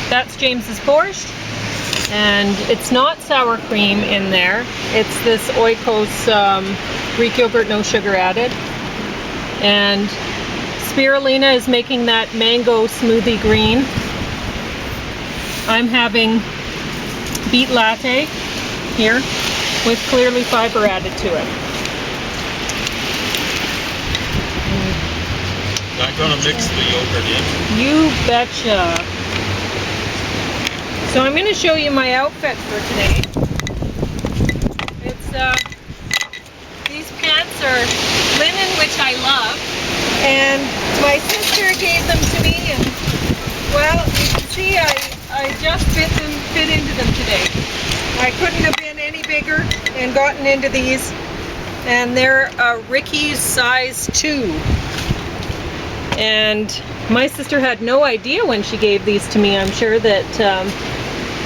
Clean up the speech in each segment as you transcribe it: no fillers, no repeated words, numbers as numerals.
that's James's borscht, and it's not sour cream in there. It's this Oikos Greek yogurt, no sugar added. And Spirulina is making that mango smoothie green. I'm having beet latte here with clearly fiber added to it. Not gonna mix the yogurt in? You betcha. So I'm gonna show you my outfit for today. It's these pants are linen, which I love, and my sister gave them to me, and well, you can see I just fit into them today. I couldn't have been any bigger and gotten into these, and they're a Ricky's size 2. And my sister had no idea when she gave these to me, I'm sure, that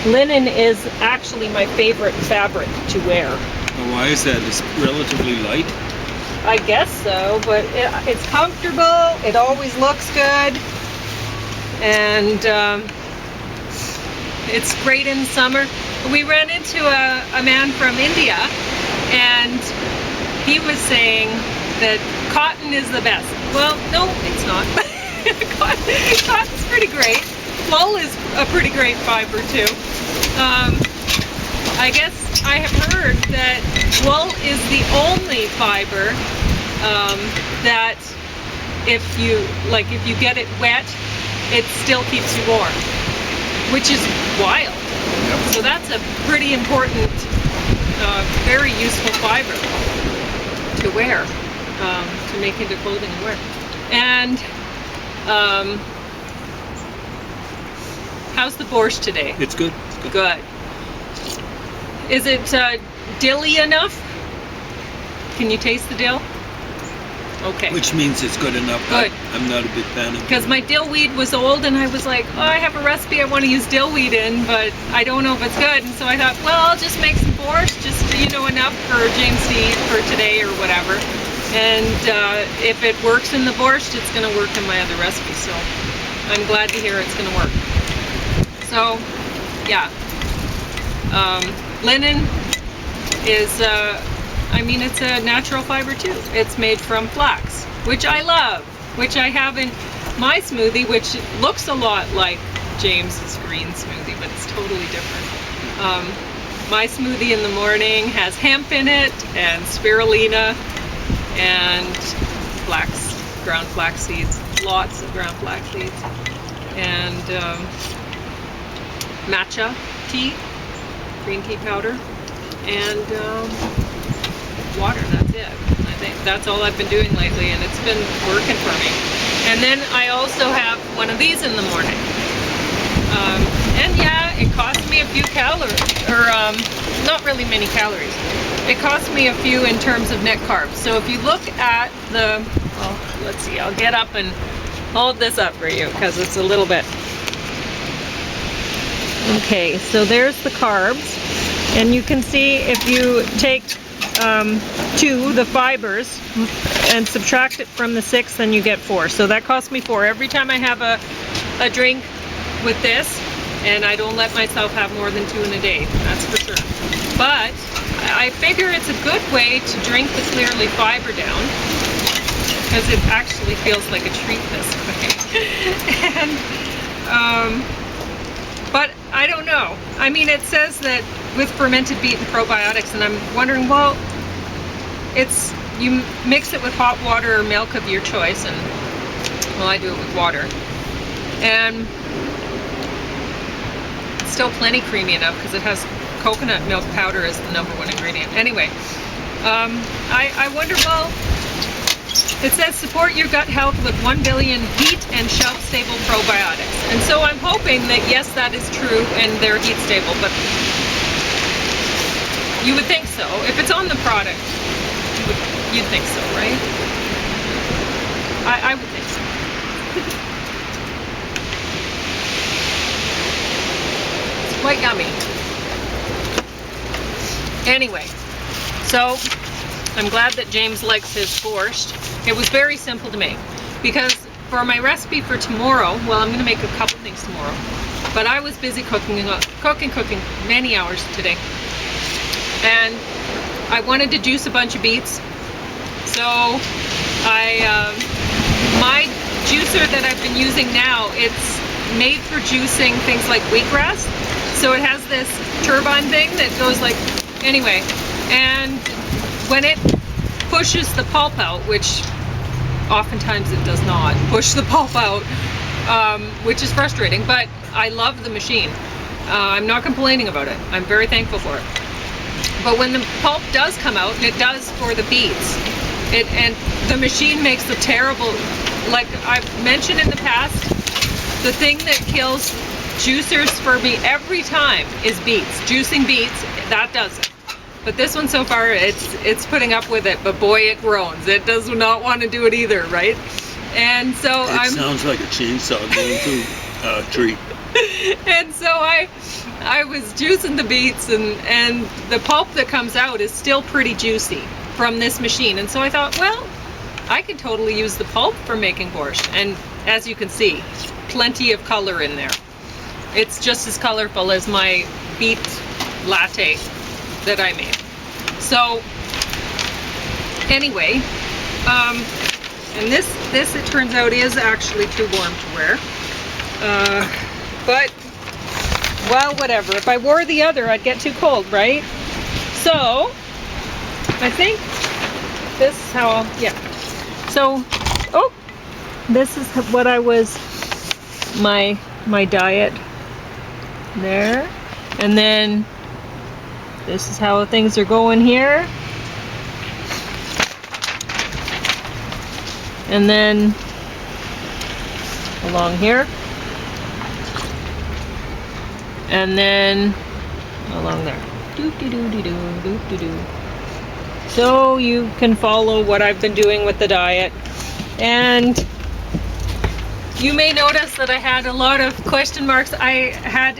linen is actually my favorite fabric to wear. Why is that? It's relatively light. I guess so, but it's comfortable, it always looks good, and it's great in summer. We ran into a man from India, and he was saying that cotton is the best. Well, no, it's not. Cotton's pretty great. Wool is a pretty great fiber too. I guess I have heard that wool is the only fiber that if you get it wet, it still keeps you warm, which is wild. So that's a pretty important, very useful fiber to wear, to make into clothing and wear. And how's the borscht today? It's good. Good. Is it dilly enough? Can you taste the dill? Okay. Which means it's good enough. Good. I'm not a big fan of it. Because my dill weed was old, and I was like, oh, I have a recipe I want to use dill weed in, but I don't know if it's good. And so I thought, well, I'll just make some borscht, just, enough for James to eat for today or whatever. And if it works in the borscht, it's going to work in my other recipe. So I'm glad to hear it's going to work. So, yeah. Linen is, it's a natural fiber too. It's made from flax, which I love, which I have in my smoothie, which looks a lot like James's green smoothie, but it's totally different. My smoothie in the morning has hemp in it, and spirulina, and ground flax seeds, lots of ground flax seeds, and matcha tea, green tea powder, and water. That's it. I think that's all I've been doing lately, and it's been working for me. And then I also have one of these in the morning. And yeah, it cost me a few calories, or not really many calories. It cost me a few in terms of net carbs. So if you look at the, let's see, I'll get up and hold this up for you because it's a little bit. Okay, so there's the carbs, and you can see if you take the fibers and subtract it from the 6, then you get 4. So that cost me 4 every time I have a drink with this, and I don't let myself have more than 2 in a day, that's for sure. But I figure it's a good way to drink the clearly fiber down, because it actually feels like a treat this way. And but I don't know. I mean, it says that with fermented beet and probiotics, and I'm wondering, well, you mix it with hot water or milk of your choice, and well, I do it with water, and it's still plenty creamy enough because it has coconut milk powder as the #1 ingredient. Anyway, I wonder, well, it says support your gut health with 1 billion heat and shelf stable probiotics. And so I'm hoping that yes, that is true and they're heat stable, but you would think so. If it's on the product, you'd think so, right? I would think so. It's quite yummy. Anyway, so I'm glad that James likes his borscht. It was very simple to make, because for my recipe for tomorrow, well, I'm going to make a couple things tomorrow. But I was busy cooking many hours today. And I wanted to juice a bunch of beets. So my juicer that I've been using now, it's made for juicing things like wheatgrass. So it has this turbine thing that goes like, anyway, and when it pushes the pulp out, which oftentimes it does not push the pulp out, which is frustrating, but I love the machine. I'm not complaining about it. I'm very thankful for it. But when the pulp does come out, and it does for the beets, and the machine makes a terrible, like I've mentioned in the past, the thing that kills juicers for me every time is beets. Juicing beets, that does it. But this one so far, it's putting up with it, but boy, it groans. It does not want to do it either, right? And so it sounds like a chainsaw going through a tree. And so I was juicing the beets, and the pulp that comes out is still pretty juicy from this machine. And so I thought, well, I could totally use the pulp for making borscht. And as you can see, plenty of color in there. It's just as colorful as my beet latte that I made. So anyway, and this it turns out is actually too warm to wear. But, well, whatever. If I wore the other, I'd get too cold, right? So, I think this is how yeah. So, oh, this is what I was, my diet there. And then, this is how things are going here. And then, along here. And then along there. So you can follow what I've been doing with the diet. And you may notice that I had a lot of question marks. I had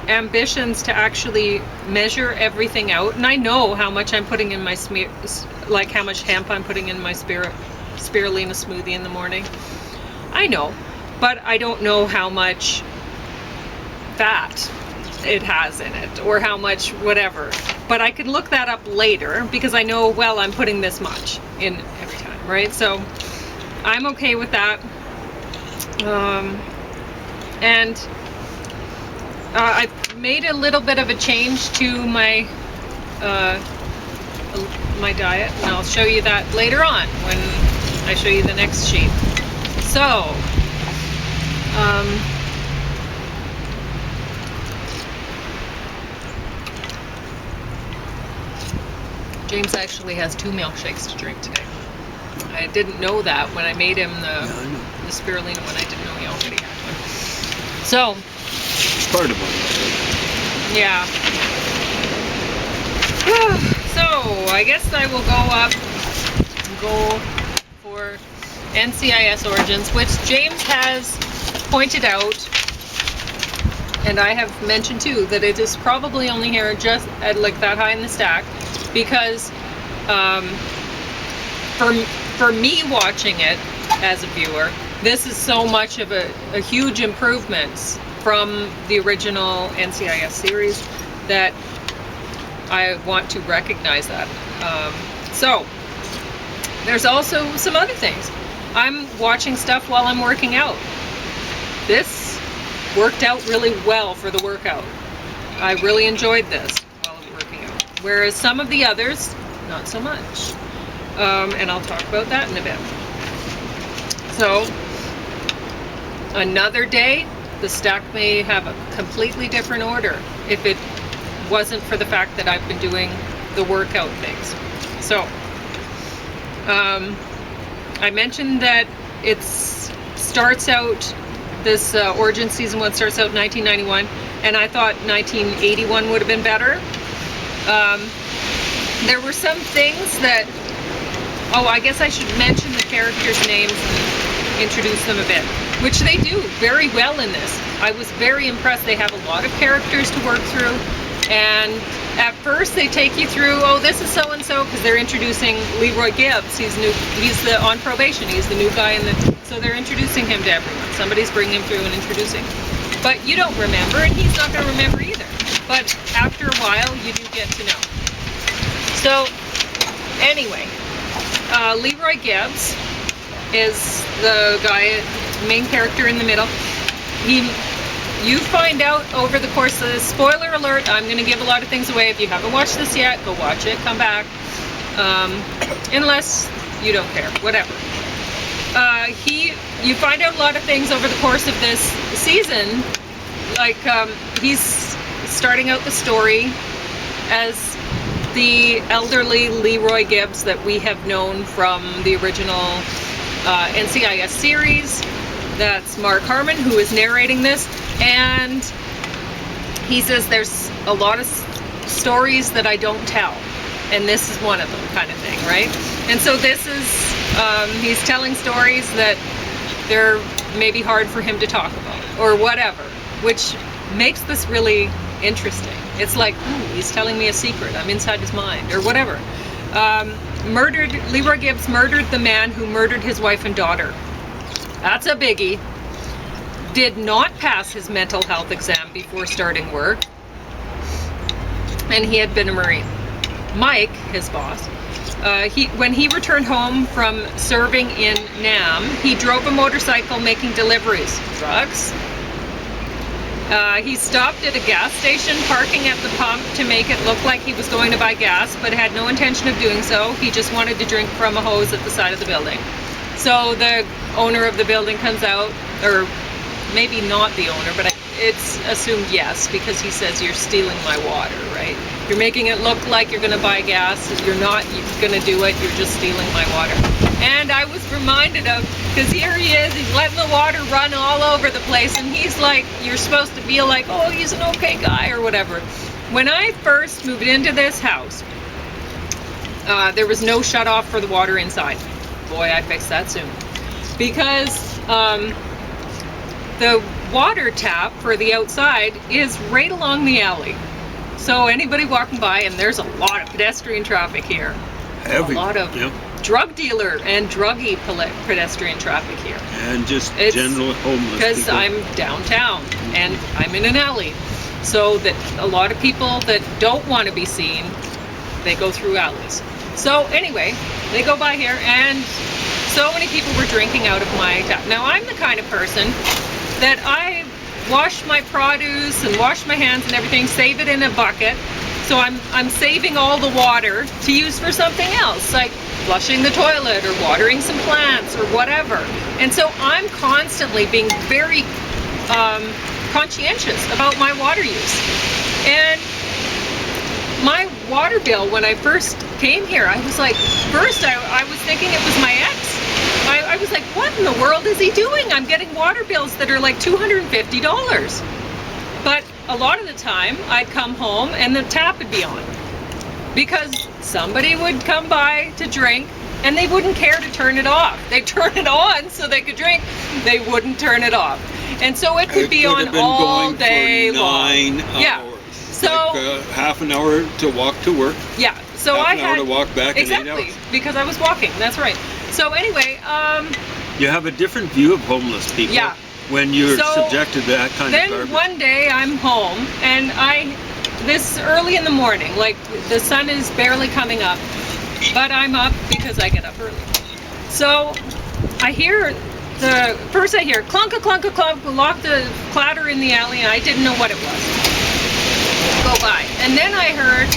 ambitions to actually measure everything out. And I know how much I'm putting in my like how much hemp I'm putting in my spirulina smoothie in the morning. I know. But I don't know how much fat it has in it, or how much whatever. But I could look that up later, because I know, well, I'm putting this much in every time, right? So I'm okay with that. And I've made a little bit of a change to my my diet, and I'll show you that later on when I show you the next sheet. So James actually has 2 milkshakes to drink today. I didn't know that when I made him the spirulina one. I didn't know he already had one. So it's part of it. Yeah. So I guess I will go for NCIS origins, which James has pointed out, and I have mentioned too, that it is probably only here just at like that high in the stack, because for me watching it as a viewer, this is so much of a huge improvement from the original NCIS series that I want to recognize that. So there's also some other things. I'm watching stuff while I'm working out. This worked out really well for the workout. I really enjoyed this while I'm working out. Whereas some of the others, not so much. And I'll talk about that in a bit. So, another day, the stack may have a completely different order if it wasn't for the fact that I've been doing the workout things. So, I mentioned that it starts out, this Origin Season 1 starts out in 1991, and I thought 1981 would have been better. There were some things that, oh, I guess I should mention the characters' names and introduce them a bit, which they do very well in this. I was very impressed. They have a lot of characters to work through, and at first they take you through, oh, this is so-and-so, because they're introducing Leroy Gibbs. He's new. He's on probation. He's the new guy in the. So so they're introducing him to everyone. Somebody's bringing him through and introducing him. But you don't remember, and he's not going to remember either. But after a while, you do get to know. So, anyway, Leroy Gibbs is the guy, main character in the middle. You find out over the course of this, spoiler alert, I'm going to give a lot of things away. If you haven't watched this yet, go watch it, come back. Unless you don't care, whatever. You find out a lot of things over the course of this season. Like, he's starting out the story as the elderly Leroy Gibbs that we have known from the original NCIS series. That's Mark Harmon who is narrating this, and he says there's a lot of stories that I don't tell, and this is one of them, kind of thing, right? And so this is, he's telling stories that they're maybe hard for him to talk about, or whatever, which makes this really interesting. It's like, he's telling me a secret, I'm inside his mind, or whatever. Leroy Gibbs murdered the man who murdered his wife and daughter. That's a biggie. Did not pass his mental health exam before starting work. And he had been a Marine. Mike, his boss, when he returned home from serving in Nam, he drove a motorcycle making deliveries. Drugs. He stopped at a gas station, parking at the pump to make it look like he was going to buy gas, but had no intention of doing so. He just wanted to drink from a hose at the side of the building. So the owner of the building comes out, or maybe not the owner, but it's assumed yes, because he says, you're stealing my water, right? You're making it look like you're going to buy gas. You're not going to do it. You're just stealing my water. And I was reminded of, because here he is, he's letting the water run all over the place, and he's like, you're supposed to feel like, oh, he's an okay guy or whatever. When I first moved into this house, there was no shut off for the water inside. Boy, I fixed that soon. Because the water tap for the outside is right along the alley. So anybody walking by, and there's a lot of pedestrian traffic here. Heavy. A lot of drug dealer and druggy pedestrian traffic here. And just It's general homeless because people. I'm downtown and I'm in an alley. So that a lot of people that don't want to be seen, they go through alleys. So anyway, they go by here, and so many people were drinking out of my tap. Now I'm the kind of person that I wash my produce and wash my hands and everything, save it in a bucket. So I'm saving all the water to use for something else, like flushing the toilet or watering some plants or whatever. And so I'm constantly being very conscientious about my water use. And my water bill, when I first came here, I was like, first I was thinking it was my ex. I was like, what in the world is he doing? I'm getting water bills that are like $250. But a lot of the time, I'd come home and the tap would be on. Because somebody would come by to drink, and they wouldn't care to turn it off. They'd turn it on so they could drink. They wouldn't turn it off. And so it could be on all day long. 9 hours. Yeah. So like, half an hour to walk to work. Yeah. So half I an had hour to walk back. exactly in 8 hours. because I was walking. That's right. So anyway, you have a different view of homeless people. Yeah. When you're So, subjected to that kind of then garbage. one day I'm home, and this early in the morning, like the sun is barely coming up, but I'm up because I get up early. So I hear first I hear clunk a clunk a clunk, lock the clatter in the alley, and I didn't know what it was. Go by, and then I heard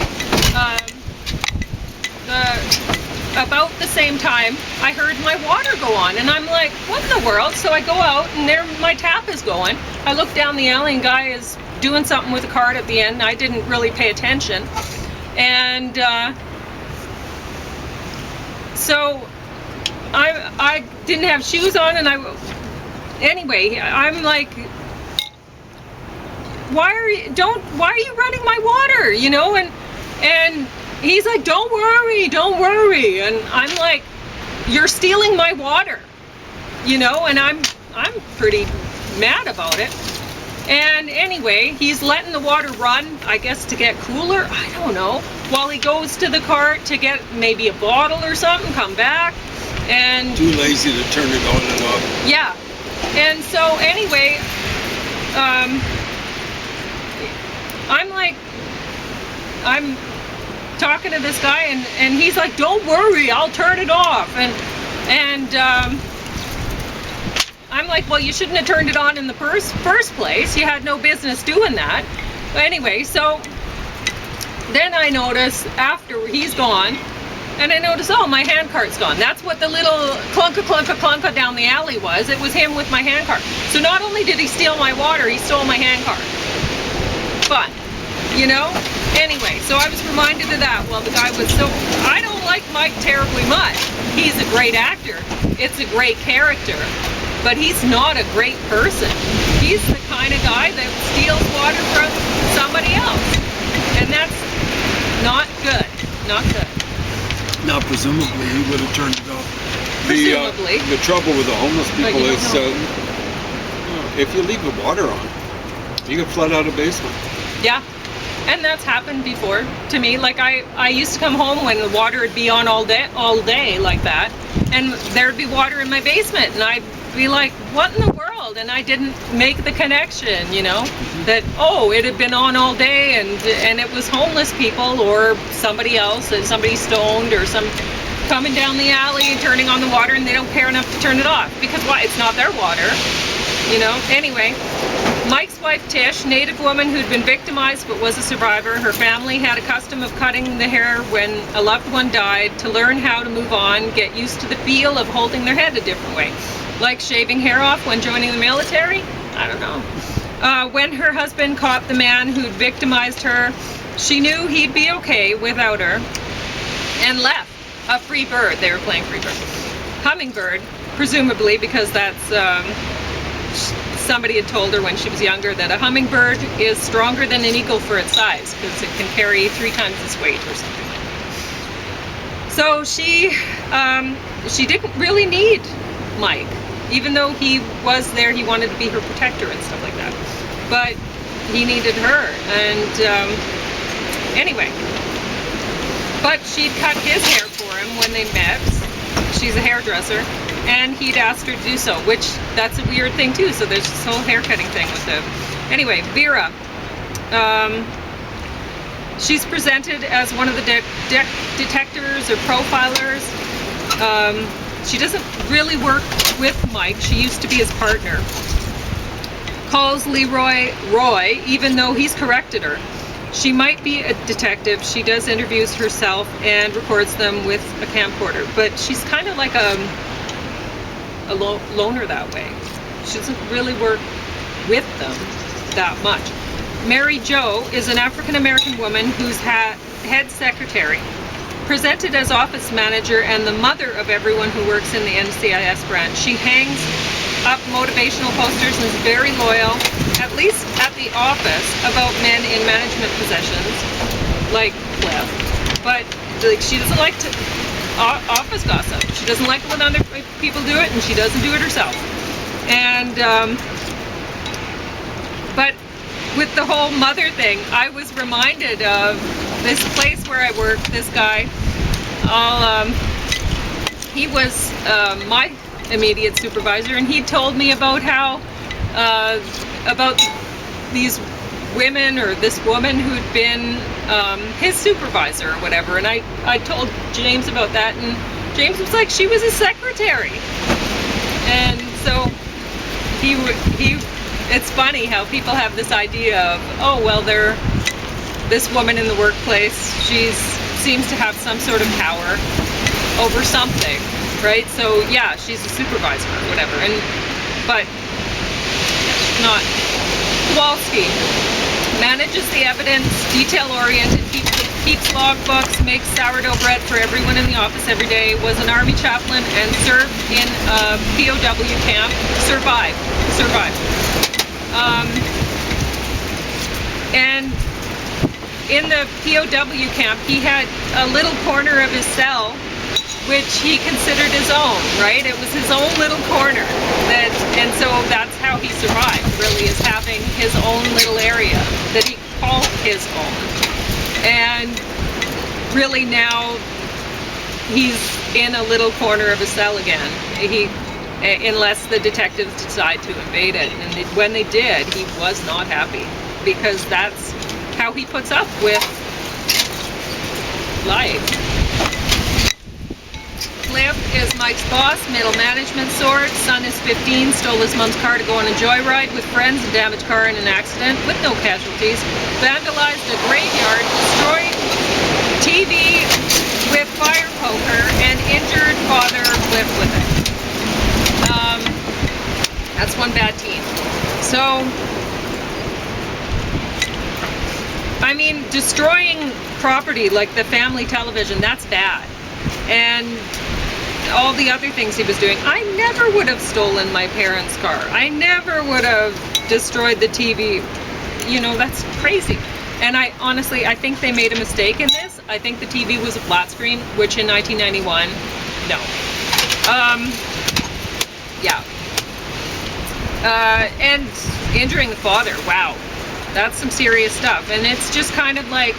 about the same time I heard my water go on, and I'm like, what in the world? So I go out, and there my tap is going. I look down the alley, and guy is doing something with a cart at the end. I didn't really pay attention, and so I didn't have shoes on, and anyway, I'm like, why are you running my water, you know? And he's like, don't worry, and I'm like, you're stealing my water, you know? And I'm pretty mad about it. And anyway, he's letting the water run, I guess to get cooler, I don't know, while he goes to the cart to get maybe a bottle or something, come back. And Too lazy to turn it on and off. yeah. And so anyway, I'm talking to this guy, and he's like, don't worry, I'll turn it off. And I'm like, well, you shouldn't have turned it on in the first place. You had no business doing that. But anyway, so then I notice after he's gone, and I notice, oh, my hand cart's gone. That's what the little clunka down the alley was. It was him with my hand cart. So not only did he steal my water, he stole my hand cart. Fun, you know? Anyway, so I was reminded of that. Well, the guy was so... I don't like Mike terribly much. He's a great actor. It's a great character. But he's not a great person. He's the kind of guy that steals water from somebody else. And that's not good. Not good. Now, presumably, he would have turned it off. Presumably. The trouble with the homeless But people you is don't know. if you leave the water on, you can flood out a basement. Yeah. And that's happened before to me. Like I used to come home when the water would be on all day like that, and there'd be water in my basement, and I'd be like, what in the world? And I didn't make the connection, you know, that, oh, it had been on all day, and it was homeless people or somebody else, and somebody stoned or some coming down the alley and turning on the water, and they don't care enough to turn it off because why? It's not their water, you know. Anyway, Mike's wife Tish, native woman who'd been victimized but was a survivor. Her family had a custom of cutting the hair when a loved one died to learn how to move on, get used to the feel of holding their head a different way. Like shaving hair off when joining the military? I don't know. When her husband caught the man who'd victimized her, she knew he'd be okay without her and left a free bird. They were playing free bird. Hummingbird, presumably because that's... somebody had told her when she was younger that a hummingbird is stronger than an eagle for its size because it can carry 3 times its weight or something like that. So she didn't really need Mike, even though he was there. He wanted to be her protector and stuff like that, but he needed her. And anyway, but she'd cut his hair for him when they met. She's a hairdresser. And he'd asked her to do so, which that's a weird thing too. So there's this whole hair cutting thing with them. Anyway, Vera. She's presented as one of the detectors or profilers. She doesn't really work with Mike. She used to be his partner. Calls Leroy Roy, even though he's corrected her. She might be a detective. She does interviews herself and records them with a camcorder. But she's kind of like a loner that way. She doesn't really work with them that much. Mary Jo is an African-American woman who's head secretary, presented as office manager and the mother of everyone who works in the NCIS branch. She hangs up motivational posters and is very loyal, at least at the office, about men in management positions, like Cliff. But like, she doesn't like to office gossip. She doesn't like when other people do it, and she doesn't do it herself. And but with the whole mother thing, I was reminded of this place where I worked. This guy, he was my immediate supervisor, and he told me about how about these women or this woman who'd been his supervisor or whatever, and I told James about that, and James was like, she was his secretary. And so it's funny how people have this idea of, oh well, this woman in the workplace, she seems to have some sort of power over something, right? So yeah, she's a supervisor or whatever, but she's not. Kowalski manages the evidence, detail-oriented, keeps logbooks, makes sourdough bread for everyone in the office every day, was an army chaplain, and served in a POW camp. Survived. And in the POW camp, he had a little corner of his cell which he considered his own, right? It was his own little corner. And so that's how he survived, really, is having his own little area that he called his own. And really now he's in a little corner of a cell again. Unless the detectives decide to invade it. And when they did, he was not happy, because that's how he puts up with life. Cliff is Mike's boss, middle management sort. Son is 15, stole his mom's car to go on a joyride with friends and damaged car in an accident with no casualties. Vandalized a graveyard, destroyed TV with fire poker, and injured father Cliff with it. That's one bad teen. So, I mean, destroying property like the family television, that's bad. And all the other things he was doing. I never would have stolen my parents' car. I never would have destroyed the TV. You know, that's crazy. And I think they made a mistake in this. I think the TV was a flat screen, which in 1991, no. Yeah. And injuring the father, wow. That's some serious stuff. And it's just kind of like,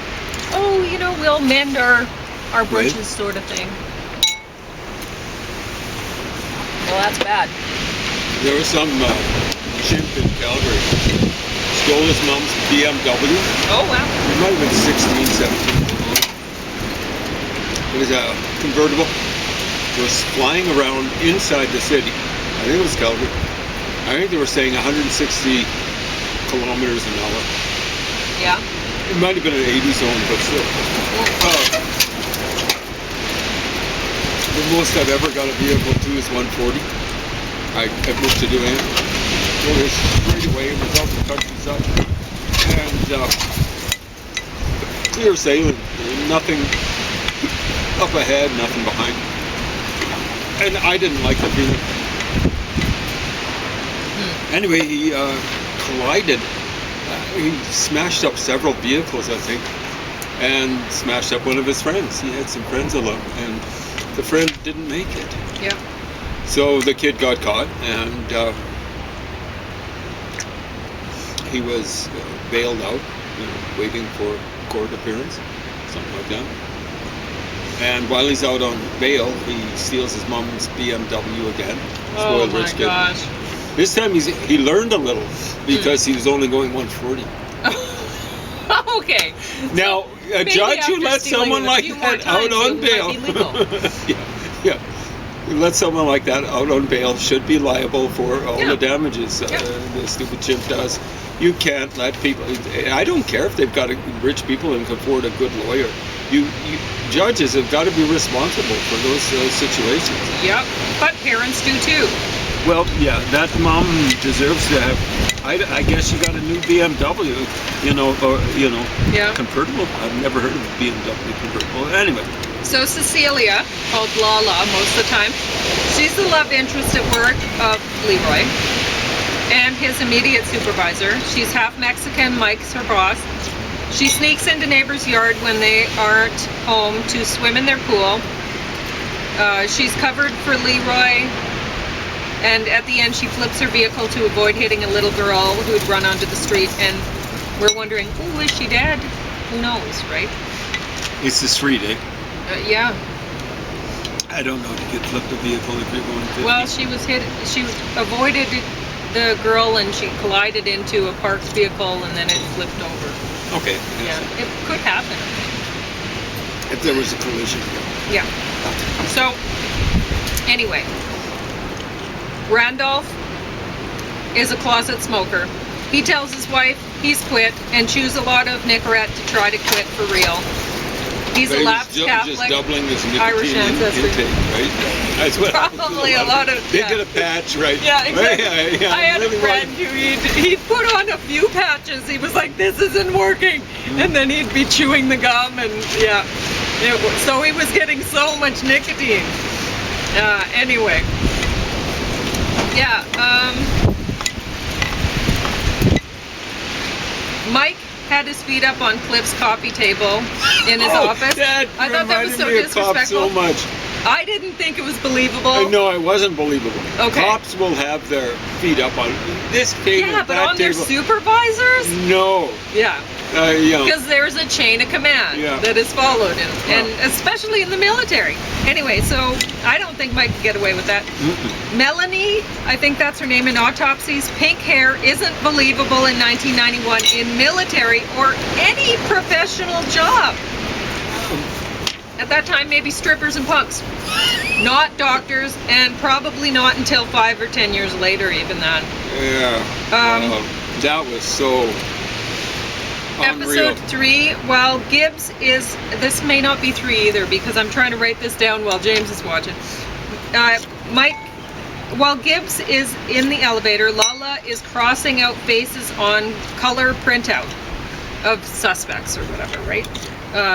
oh, you know, we'll mend our britches sort of thing. Well, that's bad. There was some chimp in Calgary. Stole his mom's BMW. Oh, wow. He might have been 16, 17. It was a convertible. It was flying around inside the city. I think it was Calgary. I think they were saying 160 kilometers an hour. Yeah. It might have been an 80 zone, but still. The most I've ever got a vehicle to is 140. I moved to do it. It was straight away and without the countryside. And clear sailing. Nothing up ahead, nothing behind. And I didn't like the feeling. Anyway, he collided. He smashed up several vehicles, I think, and smashed up one of his friends. He had some friends along, and the friend didn't make it. Yeah. So the kid got caught, and he was bailed out, waiting for court appearance, something like that. And while he's out on bail, he steals his mom's BMW again. Oh Spoiled my rich kid. gosh. This time he learned a little because he was only going 140. Okay. Now, a judge who lets someone like that out on bail, yeah, who lets someone like that out on bail should be liable for all the damages the stupid chimp does. You can't let people. I don't care if they've got rich people and can afford a good lawyer. You judges have got to be responsible for those situations. Yep, but parents do too. Well, yeah, that mom deserves to have. I guess you got a new BMW, convertible. I've never heard of a BMW convertible. Anyway. So Cecilia, called Lala most of the time, she's the love interest at work of Leroy and his immediate supervisor. She's half Mexican, Mike's her boss. She sneaks into neighbors' yard when they aren't home to swim in their pool. She's covered for Leroy. And at the end, she flips her vehicle to avoid hitting a little girl who had run onto the street. And we're wondering, oh, is she dead? Who knows, right? It's the street, eh? Yeah. I don't know. You could flip the vehicle if you're going 50. Well, she was hit. She avoided the girl, and she collided into a parked vehicle, and then it flipped over. Okay. Yeah, it could happen. If there was a collision. Yeah. So, anyway. Randolph is a closet smoker. He tells his wife he's quit and chews a lot of Nicorette to try to quit for real. He's a lapsed Catholic, just doubling his Irish ancestry. intake, right? That's what Probably a lot of. They get a patch, right? Yeah, exactly. Yeah, I had a friend who he'd put on a few patches. He was like, "This isn't working," and then he'd be chewing the gum, and so he was getting so much nicotine. Anyway. Yeah, Mike had his feet up on Cliff's coffee table in his office. That I thought that was so reminded me of Pop disrespectful. so much. I didn't think it was believable. No, it wasn't believable. Okay. Cops will have their feet up on this table, Yeah, but that on their table. supervisors? No. Yeah. You know. Because there's a chain of command that is followed, and especially in the military. Anyway, so I don't think Mike could get away with that. Melanie, I think that's her name in autopsies, pink hair isn't believable in 1991 in military or any professional job. At that time, maybe strippers and punks. Not doctors, and probably not until 5 or 10 years later, even then. Yeah. That was so unreal. Episode 3, while Gibbs is, this may not be 3 either because I'm trying to write this down while James is watching. While Gibbs is in the elevator, Lala is crossing out faces on color printout of suspects or whatever, right?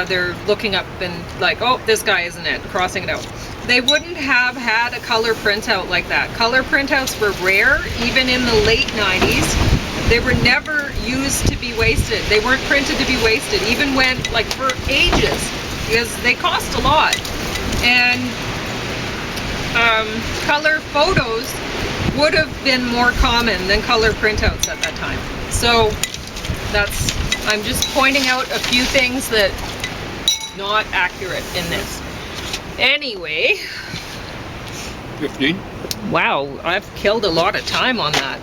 They're looking up and like, oh, this guy isn't it, crossing it out. They wouldn't have had a color printout like that. Color printouts were rare, even in the late 90s. They were never used to be wasted. They weren't printed to be wasted, even when, like, for ages, because they cost a lot. And color photos would have been more common than color printouts at that time. So I'm just pointing out a few things that not accurate in this. Anyway. 15? Wow, I've killed a lot of time on that.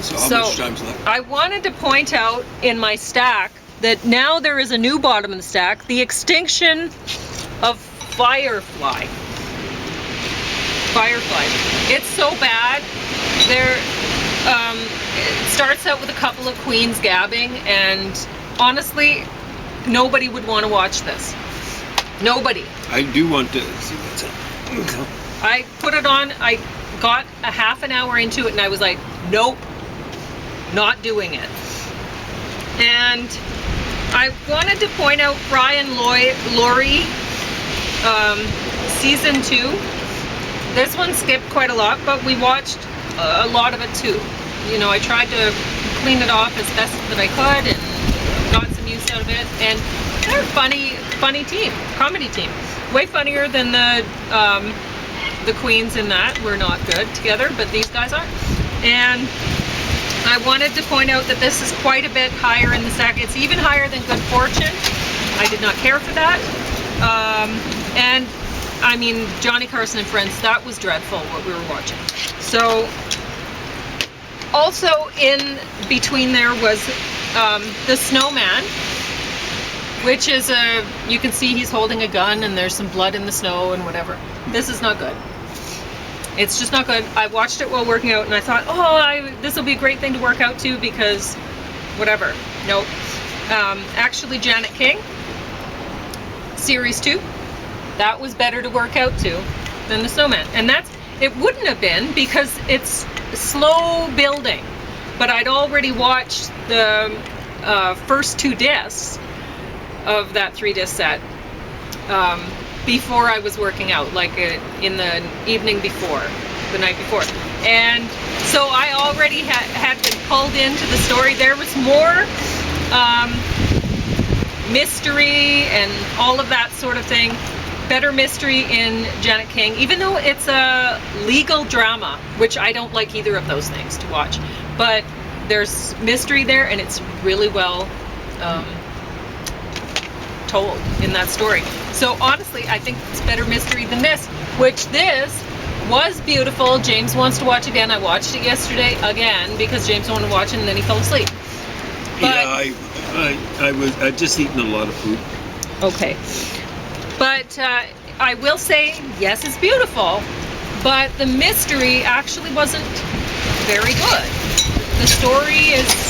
So how much time's left? I wanted to point out in my stack that now there is a new bottom of the stack, the Extinction of Fireflies. It's so bad. It starts out with a couple of queens gabbing, and honestly, nobody would want to watch this. Nobody. I do want to see what's up. I put it on, I got a half an hour into it, and I was like, nope, not doing it. And I wanted to point out Brian Laurie, season 2. This one skipped quite a lot, but we watched a lot of it too. You know, I tried to clean it off as best that I could and got some use out of it. And they're a funny team, comedy team. Way funnier than the queens in that. We're not good together, but these guys are. And I wanted to point out that this is quite a bit higher in the stack. It's even higher than Good Fortune. I did not care for that. And I mean, Johnny Carson and Friends, that was dreadful what we were watching. So, also in between there was the Snowman, which is you can see he's holding a gun and there's some blood in the snow and whatever. This is not good. It's just not good. I watched it while working out and I thought, oh, this will be a great thing to work out to because whatever. Nope. Actually, Janet King, Series 2, that was better to work out to than the Snowman. And it wouldn't have been because it's slow building. But I'd already watched the first 2 discs of that 3-disc set before I was working out, like in the evening before, the night before. And so I already had been pulled into the story. There was more mystery and all of that sort of thing. Better mystery in Janet King, even though it's a legal drama, which I don't like either of those things to watch. But there's mystery there, and it's really well told in that story. So honestly, I think it's better mystery than this, which this was beautiful. James wants to watch again. I watched it yesterday again because James wanted to watch it and then he fell asleep. But, yeah, I'd just eaten a lot of food. Okay. But I will say, yes, it's beautiful, but the mystery actually wasn't very good. The story is